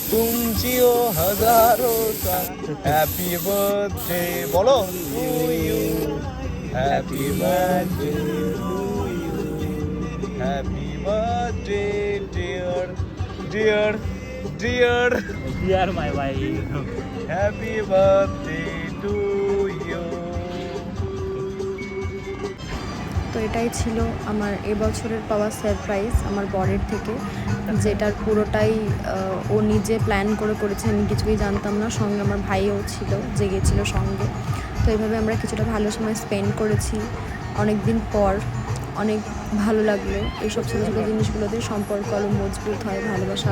तुम जियो हजारों साल हैप्पी बर्थडे बोलो to you happy birthday to you happy birthday dear dear dear dear my wife. Happy birthday to you. তো এটাই ছিল আমার এবছরের পাওয়া সারপ্রাইজ আমার বরের থেকে, যেটার পুরোটাই ও নিজে প্ল্যান করে করেছে, আমি কিছুই জানতাম না। সঙ্গে আমার ভাইও ছিল, জেগেছিল সঙ্গে। তো এইভাবে আমরা কিছুটা ভালো সময় স্পেন্ড করেছি অনেক দিন পর। অনেক ভালো লাগলো। এইসব ছোটো ছোটো জিনিসগুলোতে সম্পর্ক আরও মজবুত হয়, ভালোবাসা